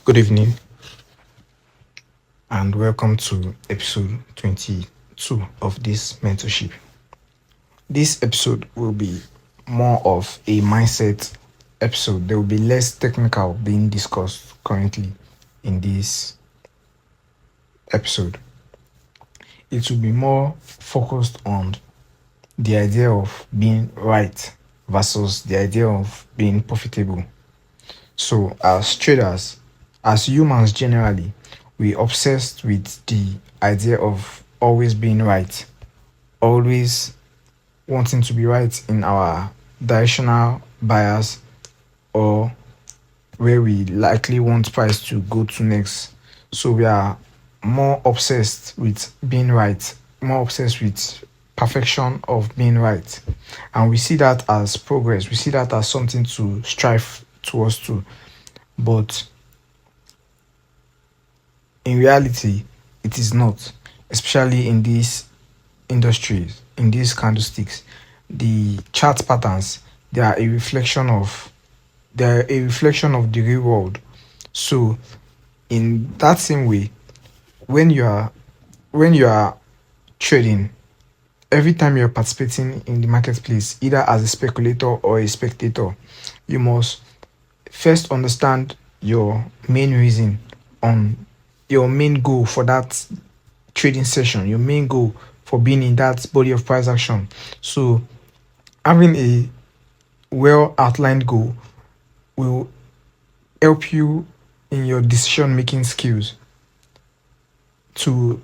Good evening and welcome to episode 22 of this mentorship. This episode will be more of a mindset episode. There will be less technical being discussed currently in this episode. It will be more focused on the idea of being right versus the idea of being profitable. So, as traders, as humans generally, we obsessed with the idea of always being right, always wanting to be right in our directional bias or where we likely want price to go to next. So we are more obsessed with being right, more obsessed with perfection of being right. And we see that as progress. We see that as something to strive towards to. But in reality, it is not, especially in these industries, in these candlesticks. The chart patterns, they are a reflection of the real world. So in that same way, when you are trading, every time you're participating in the marketplace, either as a speculator or a spectator, you must first understand your main reason on your main goal for that trading session, your main goal for being in that body of price action. So having a well outlined goal will help you in your decision making skills to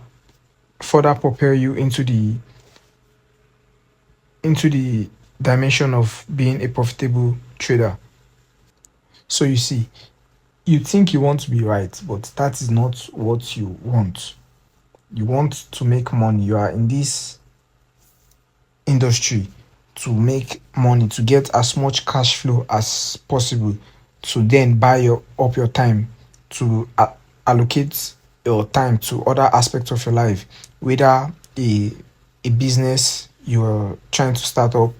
further propel you into the dimension of being a profitable trader. So you see, you think you want to be right, but that is not what you want. You want to make money. You are in this industry to make money, to get as much cash flow as possible, to then up your time, to allocate your time to other aspects of your life, whether a business you're trying to start up,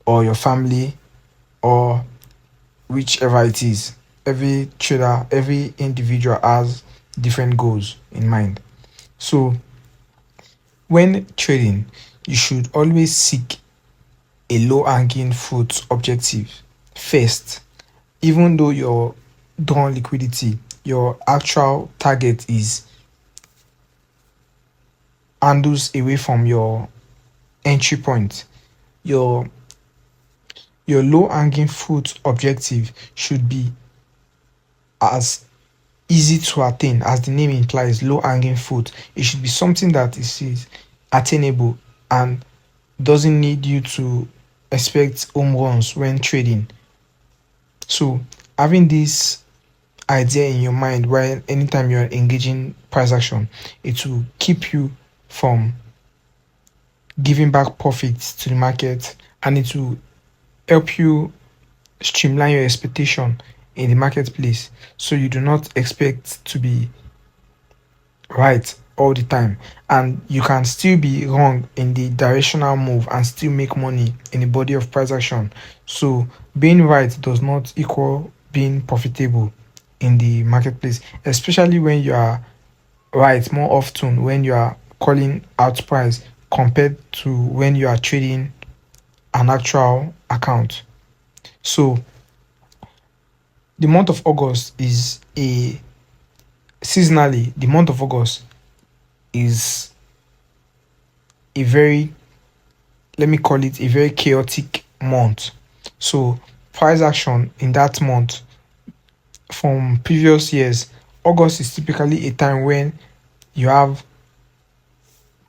or your family, or whichever it is. Every trader, every individual has different goals in mind. So when trading, you should always seek a low hanging fruit objective first. Even though your drawn liquidity, your actual target is handles away from your entry point, your low hanging fruit objective should be as easy to attain as the name implies. Low hanging fruit, it should be something that is attainable and doesn't need you to expect home runs when trading. So having this idea in your mind while anytime you're engaging price action, it will keep you from giving back profits to the market, and it will help you streamline your expectation in the marketplace, so you do not expect to be right all the time, and you can still be wrong in the directional move and still make money in the body of price action. So being right does not equal being profitable in the marketplace, especially when you are right more often when you are calling out price compared to when you are trading an actual account. So the month of August is a seasonally, the month of August is a very, let me call it a very chaotic month. So price action in that month from previous years, August is typically a time when you have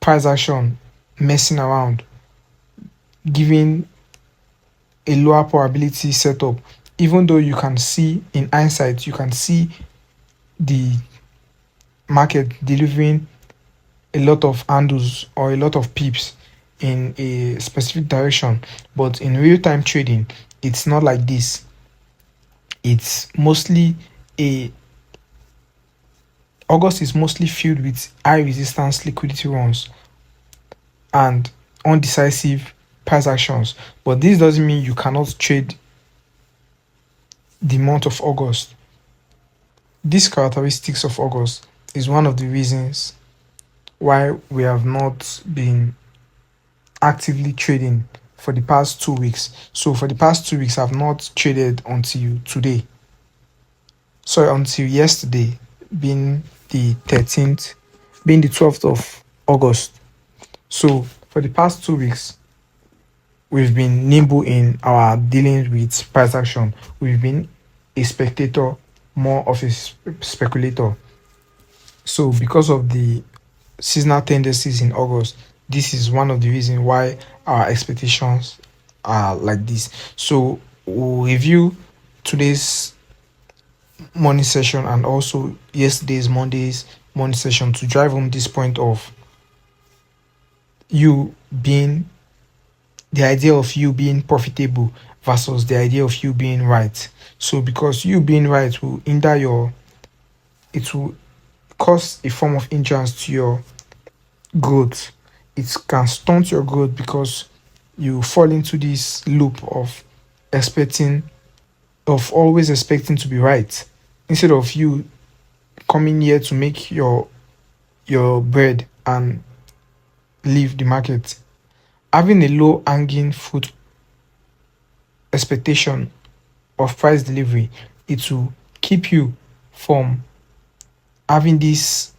price action messing around, giving a lower probability setup. Even though you can see in hindsight, you can see the market delivering a lot of handles or a lot of pips in a specific direction, but in real time trading, it's not like this. It's mostly a August is mostly filled with high resistance liquidity runs and undecisive price actions. But this doesn't mean you cannot trade the month of August. These characteristics of August is one of the reasons why we have not been actively trading for the past 2 weeks. So for the past 2 weeks, I've not traded until today. Sorry, until yesterday, being the 13th, being the 12th of August. So for the past 2 weeks, we've been nimble in our dealing with price action. We've been a spectator, more of a speculator. So because of the seasonal tendencies in August, this is one of the reasons why our expectations are like this. So we'll review today's morning session and also yesterday's Monday's morning session to drive home this point of you being the idea of you being profitable versus the idea of you being right. So because you being right will hinder it will cause a form of hindrance to your growth. It can stunt your growth because you fall into this loop of expecting of always expecting to be right instead of you coming here to make your bread and leave the market. Having a low hanging fruit expectation of price delivery, it will keep you from having this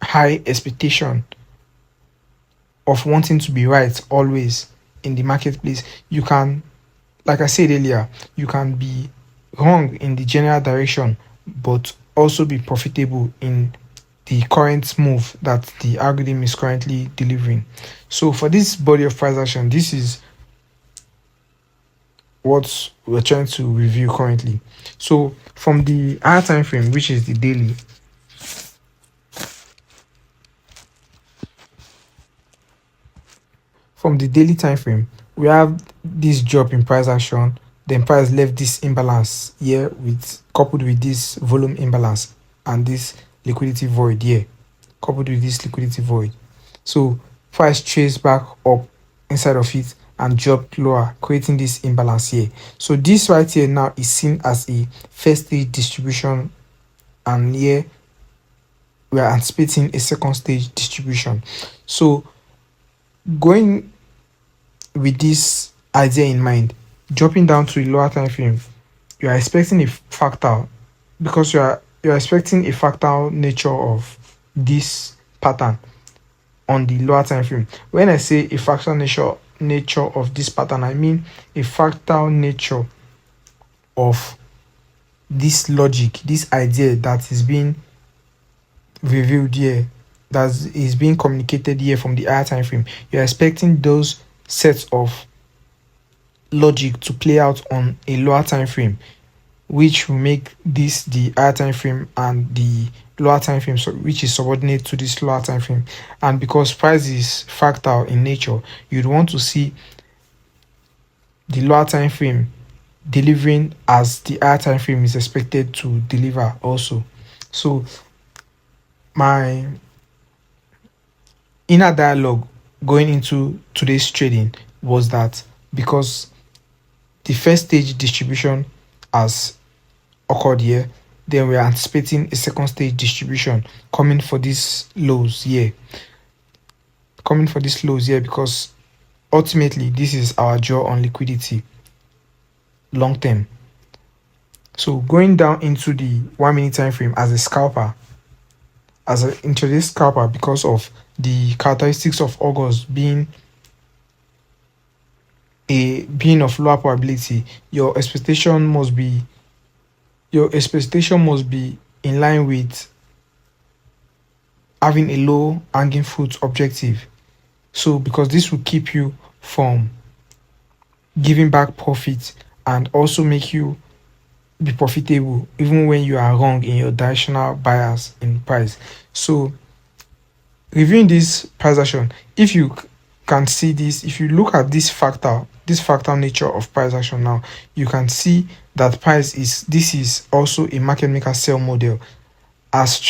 high expectation of wanting to be right always in the marketplace. You can, like I said earlier, you can be wrong in the general direction, but also be profitable in the current move that the algorithm is currently delivering. So for this body of price action, this is what we're trying to review currently. So from the higher time frame, which is the daily, from the daily time frame, we have this drop in price action. Then price left this imbalance here with coupled with this volume imbalance and this liquidity void here, coupled with this liquidity void. So price traced back up inside of it and dropped lower, creating this imbalance here. So this right here now is seen as a first stage distribution, and here we are anticipating a second stage distribution. So going with this idea in mind, dropping down to a lower time frame, you are expecting a fractal because you're expecting a fractal nature of this pattern on the lower time frame. When I say a fractal nature of this pattern, I mean a fractal nature of this logic, this idea that is being revealed here, that is being communicated here from the higher time frame. You're expecting those sets of logic to play out on a lower time frame, which will make this the higher time frame and the lower time frame, so which is subordinate to this lower time frame. And because price is fractal in nature, you'd want to see the lower time frame delivering as the higher time frame is expected to deliver also. So my inner dialogue going into today's trading was that because the first stage distribution has occurred here, then we are anticipating a second stage distribution coming for these lows here. Coming for these lows here because ultimately this is our draw on liquidity long term. So going down into the 1 minute time frame as a scalper, as an intraday scalper, because of the characteristics of August being of lower probability, your expectation must be in line with having a low hanging fruit objective. So because this will keep you from giving back profit and also make you be profitable even when you are wrong in your directional bias in price. So reviewing this price action, if you can see this, if you look at this fractal nature of price action now, you can see that this is also a market maker sell model as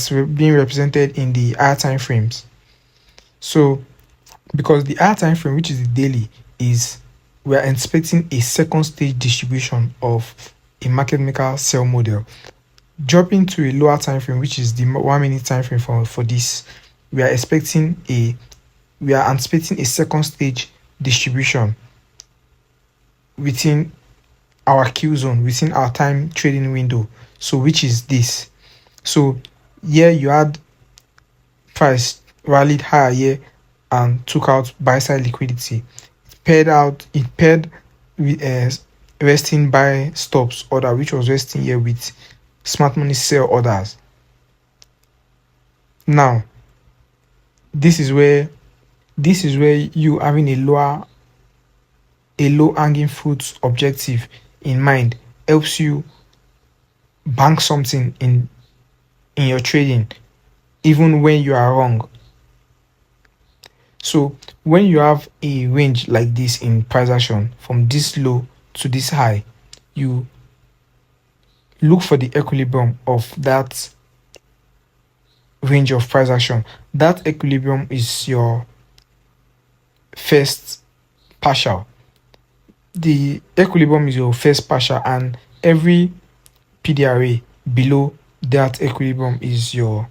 being represented in the higher time frames. So because the higher time frame, which is the daily, is we are expecting a second stage distribution of a market maker sell model. Dropping to a lower time frame, which is the 1 minute time frame for this, we are expecting a we are anticipating a second stage distribution within our Q zone, within our time trading window. So which is this. So here you had price rallied higher here and took out buy side liquidity. It paired with resting buy stops order, which was resting here with smart money sell orders. Now this is where you having a low hanging fruit objective in mind helps you bank something in your trading even when you are wrong. So when you have a range like this in price action from this low to this high, you look for the equilibrium of that range of price action. That equilibrium is your first partial. The equilibrium is your first partial, and every PDRA below that equilibrium is your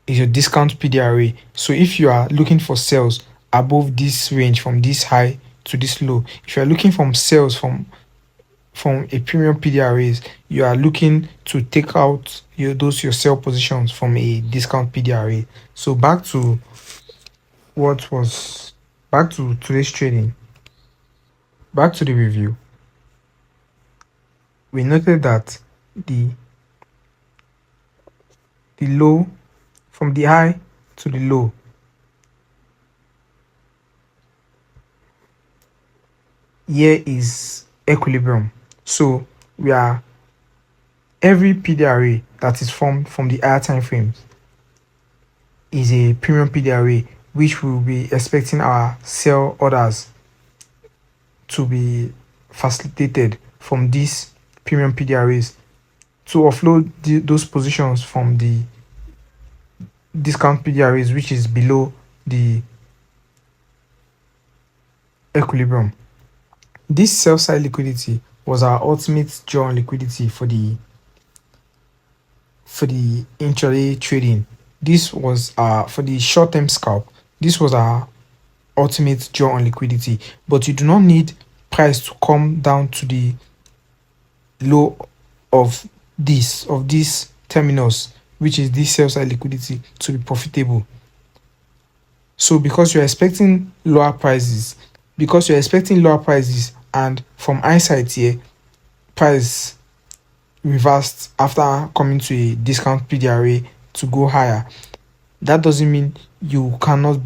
discount PDRA. So if you are looking for sales above this range from this high to this low, if you are looking from sales from a premium PDRAs, you are looking to take out your sell positions from a discount PDRA. So what was back to today's trading, back to the review. We noted that the low from the high to the low, here is equilibrium. So we are every PDRA that is formed from the higher time frames is a premium PDRA, which will be expecting our sell orders to be facilitated from these premium PDRAs to offload those positions from the discount PDRAs, which is below the equilibrium. This sell side liquidity was our ultimate draw on liquidity for the intraday trading. This was for the short term scalp. This was our ultimate draw on liquidity, but you do not need price to come down to the low of this terminus, which is this sell side liquidity, to be profitable. So because you're expecting lower prices, and from hindsight here, price reversed after coming to a discount PDRA to go higher, that doesn't mean you cannot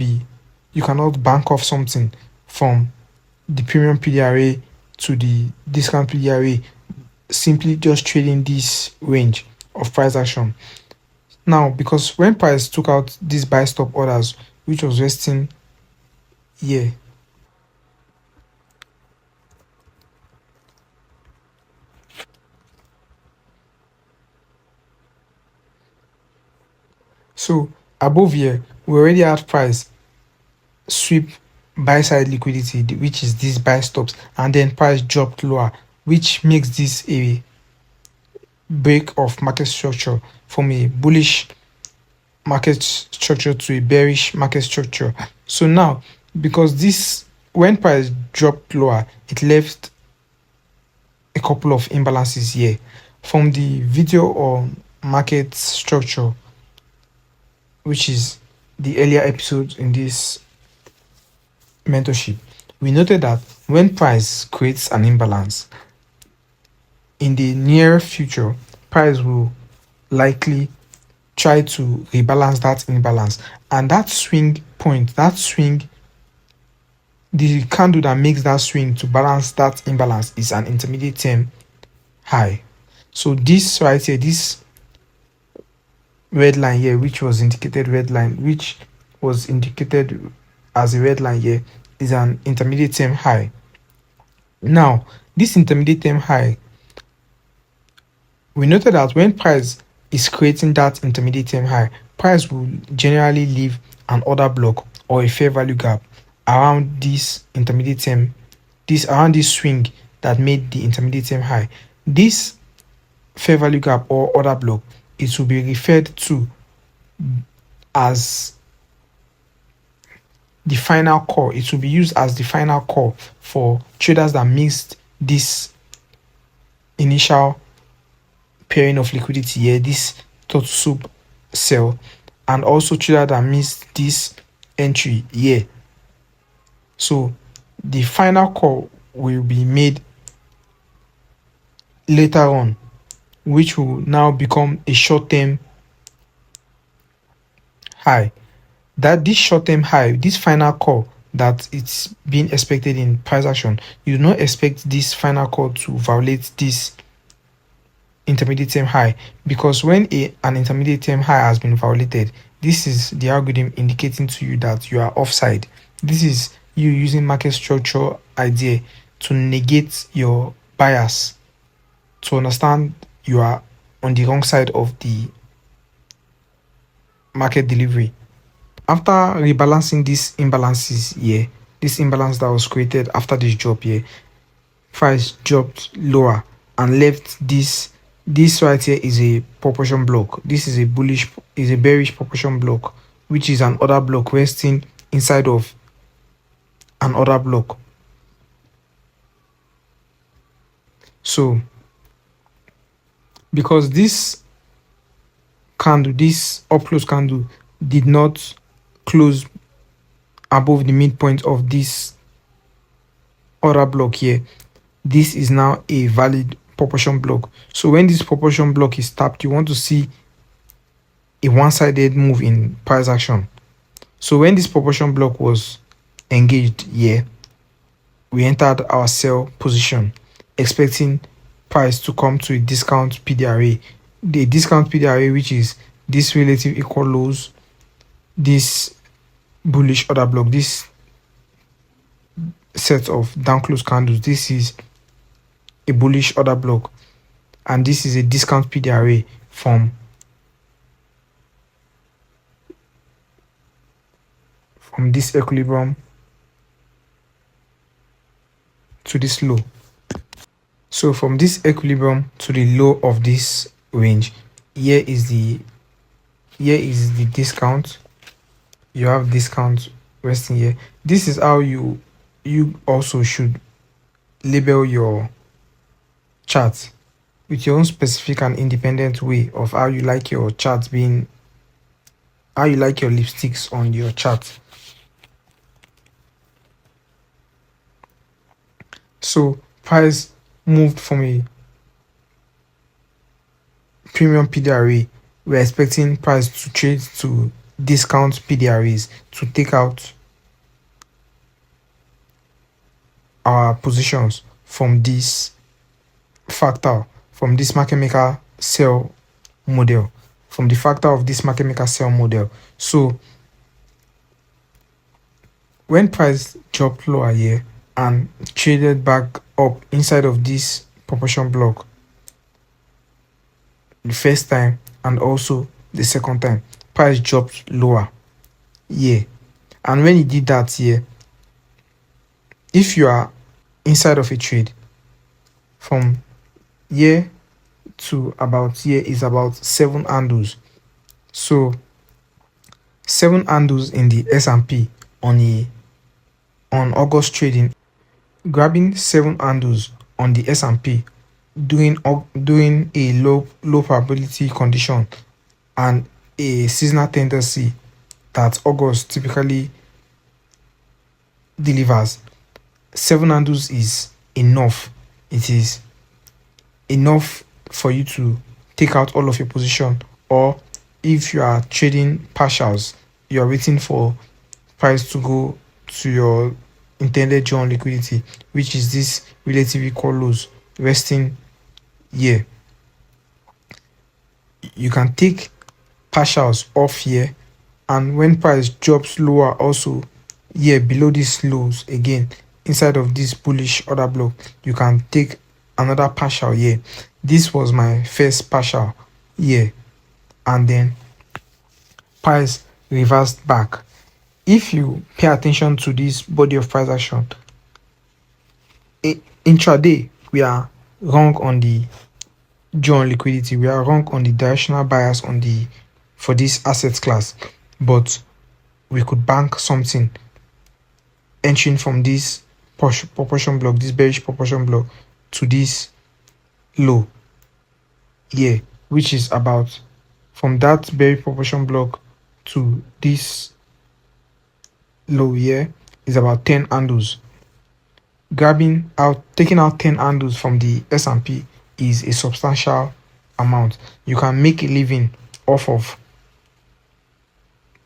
bank off something from the premium PDRA to the discount PDRA, simply just trading this range of price action. Now, because when price took out these buy stop orders, which was resting here, so above here we already had price sweep buy side liquidity, which is these buy stops, and then price dropped lower, which makes this a break of market structure from a bullish market structure to a bearish market structure. So now, because this when price dropped lower, it left a couple of imbalances here. From the video on market structure, which is the earlier episode in this mentorship, we noted that when price creates an imbalance, in the near future, price will likely try to rebalance that imbalance. And that swing point, the candle that makes that swing to balance that imbalance is an intermediate term high. So this right here, this red line here, which was indicated as a red line here, is an intermediate term high. Now, this intermediate term high, we noted that when price is creating that intermediate term high, price will generally leave an order block or a fair value gap around this intermediate term, around this swing that made the intermediate term high. This fair value gap or order block, it will be referred to as the final call. It will be used as the final call for traders that missed this initial pairing of liquidity here, this total soup sell, and also traders that missed this entry here. So the final call will be made later on, which will now become a short-term high. That this short-term high, this final call that it's being expected in price action, you do not expect this final call to violate this intermediate term high, because when an intermediate term high has been violated, this is the algorithm indicating to you that you are offside. This is you using market structure idea to negate your bias, to understand you are on the wrong side of the market delivery. After rebalancing these imbalances here, this imbalance that was created after this drop here, price dropped lower and left this right here is a proportion block. This is a bearish proportion block, which is an order block resting inside of an order block. So because this candle, this up close candle, did not close above the midpoint of this order block here, this is now a valid proportion block. So when this proportion block is tapped, you want to see a one-sided move in price action. So when this proportion block was engaged here, we entered our sell position, expecting price to come to a discount PDRA. The discount PDRA, which is this relative equal lows, this bullish order block, this set of down close candles, this is a bullish order block, and this is a discount PDRA from this equilibrium to this low. So from this equilibrium to the low of this range, here is the discount. You have discount resting here. This is how you also should label your chart, with your own specific and independent way of how you like your chart being, how you like your lipsticks on your chart. So price moved from a premium PDRA. We're expecting price to trade to discount PDRAs to take out our positions from this factor, from this market maker sell model, from the factor of this market maker sell model. So when price dropped lower here and traded back up inside of this proportion block the first time and also the second time, price dropped lower here. And when it did that here, if you are inside of a trade, from here to about here is about 7 handles. So 7 handles in the S&P on August trading, grabbing 7 handles on the S&P doing a low probability condition and a seasonal tendency that August typically delivers. 7 handles is enough. It is enough for you to take out all of your position, or if you are trading partials, you are waiting for price to go to your intended drawn liquidity, which is this relative equal lows resting here. You can take partials off here, and when price drops lower also here below these lows again inside of this bullish order block, you can take another partial here. This was my first partial here, and then price reversed back. If you pay attention to this body of price action, intraday we are wrong on the due on liquidity. We are wrong on the directional bias on the for this asset class, but we could bank something entering from this proportion block, this bearish proportion block, to this low here, which is about from that bearish proportion block to this low here is about 10 handles. Taking out 10 handles from the S&P is a substantial amount. You can make a living off of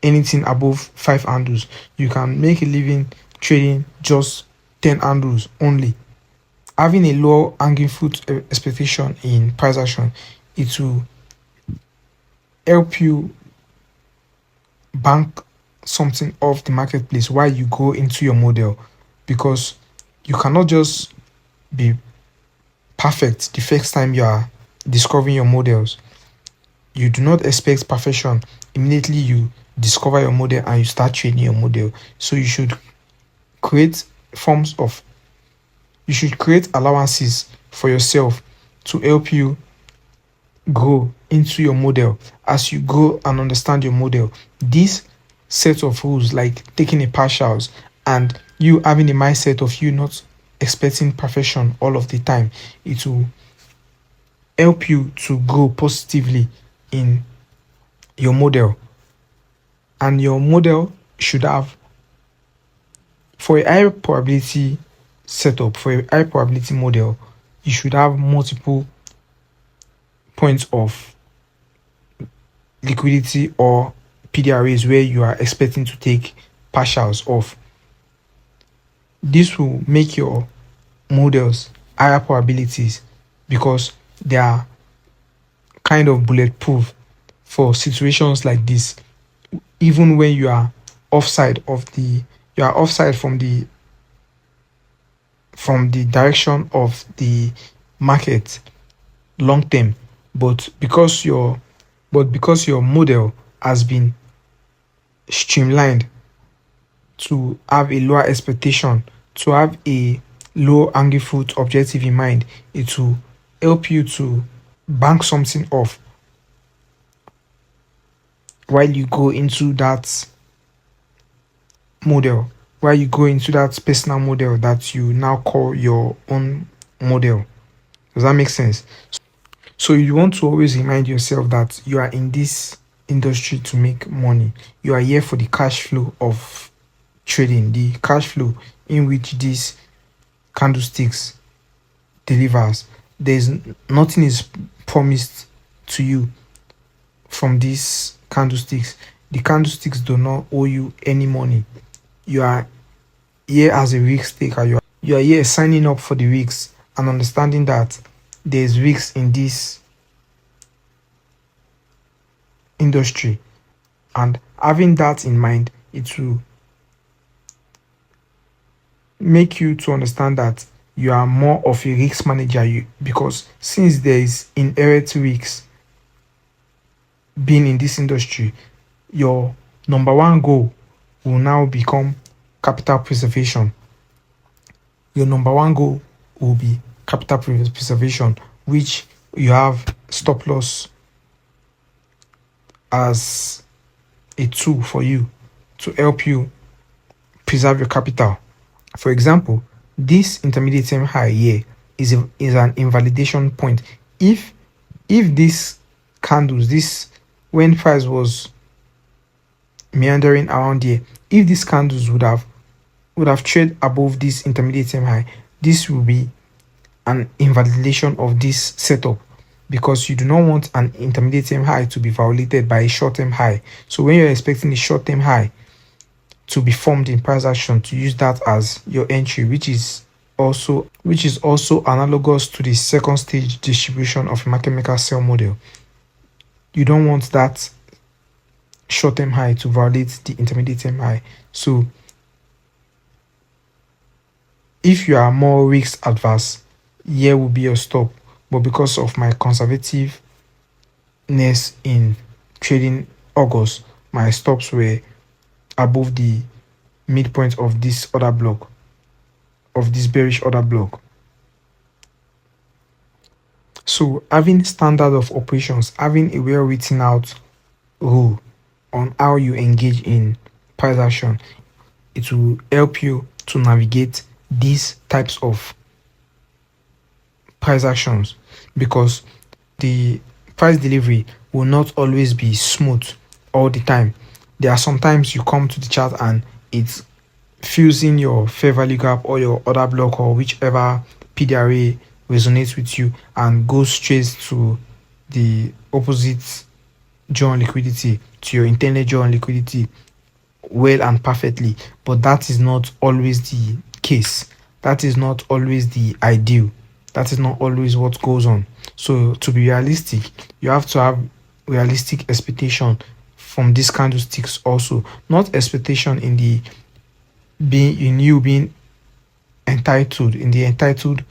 anything above 5 handles. You can make a living trading just 10 handles only. Having a low hanging fruit expectation in price action, it will help you bank something off the marketplace while you go into your model, because you cannot just be perfect the first time you are discovering your models. You do not expect perfection immediately you discover your model and you start trading your model. So you should create forms of you should create allowances for yourself to help you grow into your model. As you grow and understand your model, this set of rules, like taking a partials and you having a mindset of you not expecting perfection all of the time, it will help you to grow positively in your model. And your model should have, for a high probability setup, for a high probability model, you should have multiple points of liquidity or PDRAs where you are expecting to take partials off. This will make your models higher probabilities because they are kind of bulletproof for situations like this. Even when you are offside from the direction of the market long term, but because your model has been streamlined to have a lower expectation, to have a low hanging fruit objective in mind, it will help you to bank something off while you go into that model, while you go into that personal model that you now call your own model. Does that make sense? So you want to always remind yourself that you are in this industry to make money. You are here for the cash flow of trading, the cash flow in which these candlesticks delivers. Nothing is promised to you from these candlesticks. The candlesticks do not owe you any money. You are here as a risk taker. You are here signing up for the risks and understanding that there's risks in this industry, and having that in mind, it will make you to understand that you are more of a risk manager, because since there is inherent risks being in this industry, your number one goal will now become capital preservation. Your number one goal will be capital preservation, which you have stop loss as a tool for you to help you preserve your capital. For example, this intermediate term high here is an invalidation point. If this candles, this when price was meandering around here, if these candles would have traded above this intermediate term high, this will be an invalidation of this setup, because you do not want an intermediate term high to be violated by a short term high. So when you're expecting a short term high to be formed in price action, to use that as your entry, which is also analogous to the second stage distribution of a market maker sell model. You don't want that short term high to violate the intermediate term high. So if you are more risk adverse, here will be your stop. But because of my conservativeness in trading August, my stops were above the midpoint of this order block, of this bearish order block. So having standard of operations, having a well written out rule on how you engage in price action, it will help you to navigate these types of price actions, because the price delivery will not always be smooth all the time. There are sometimes you come to the chart and it fills in your fair value gap or your order block or whichever PDRA resonates with you and goes straight to the opposite join liquidity, to your intended join liquidity, well and perfectly. But that is not always the case. That is not always the ideal. That is not always what goes on. So to be realistic, you have to have realistic expectation from these candlesticks also. Not expectation in the being in you being entitled, in the entitled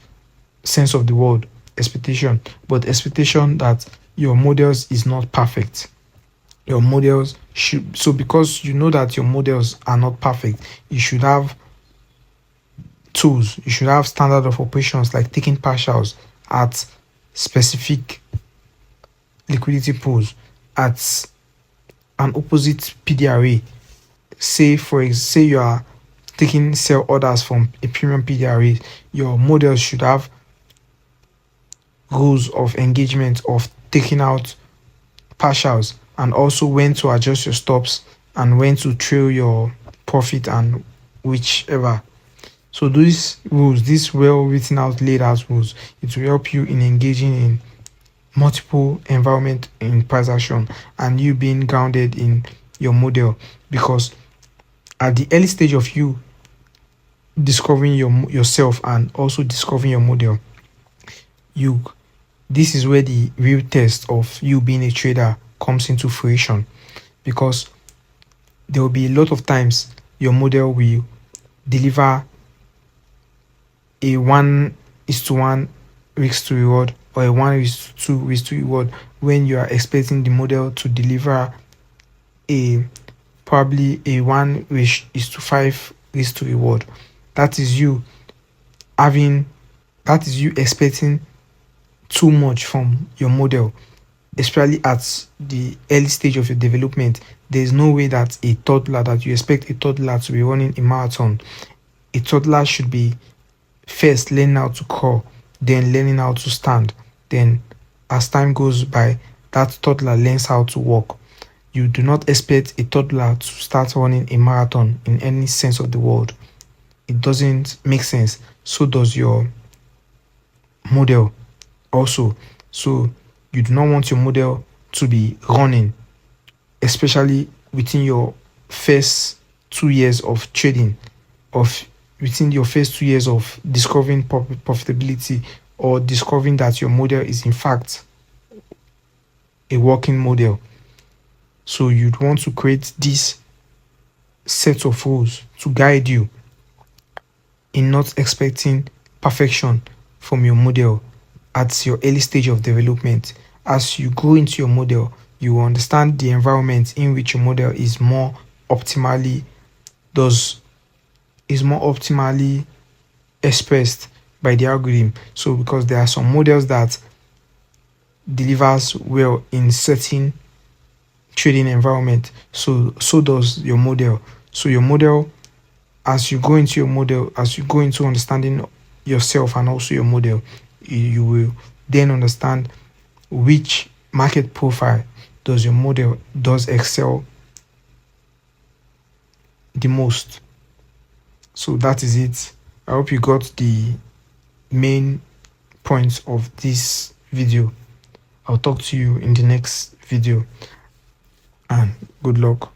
sense of the word expectation, but expectation that your models is not perfect. Your models should, so because you know that your models are not perfect, you should have tools, you should have standard of operations like taking partials at specific liquidity pools at an opposite PDRA. Say you are taking sell orders from a premium PDRA, your models should have rules of engagement of taking out partials, and also when to adjust your stops and when to trail your profit and whichever. So these rules, these well written out, laid out rules, it will help you in engaging in multiple environment in price action and you being grounded in your model, because at the early stage of you discovering yourself and also discovering your model, you this is where the real test of you being a trader comes into fruition, because there will be a lot of times your model will deliver a 1:1 risk to reward or a 1:2 risk to reward when you are expecting the model to deliver a probably a 1:5 risk to reward. That is you having that is you expecting too much from your model, especially at the early stage of your development. There is no way that you expect a toddler to be running a marathon. A toddler should be first learning how to crawl, then learning how to stand. Then, as time goes by, that toddler learns how to walk. You do not expect a toddler to start running a marathon in any sense of the word. It doesn't make sense. So does your model also. So you do not want your model to be running, especially within your first 2 years of trading, of within your first 2 years of discovering profitability, or discovering that your model is in fact a working model. So you'd want to create this set of rules to guide you in not expecting perfection from your model at your early stage of development. As you grow into your model, you will understand the environment in which your model optimally does is more optimally expressed by the algorithm. So because there are some models that delivers well in certain trading environment, so does your model. So your model, as you go into your model, as you go into understanding yourself and also your model, you will then understand which market profile does your model does excel the most. So that is it. I hope you got the main points of this video. I'll talk to you in the next video, and good luck.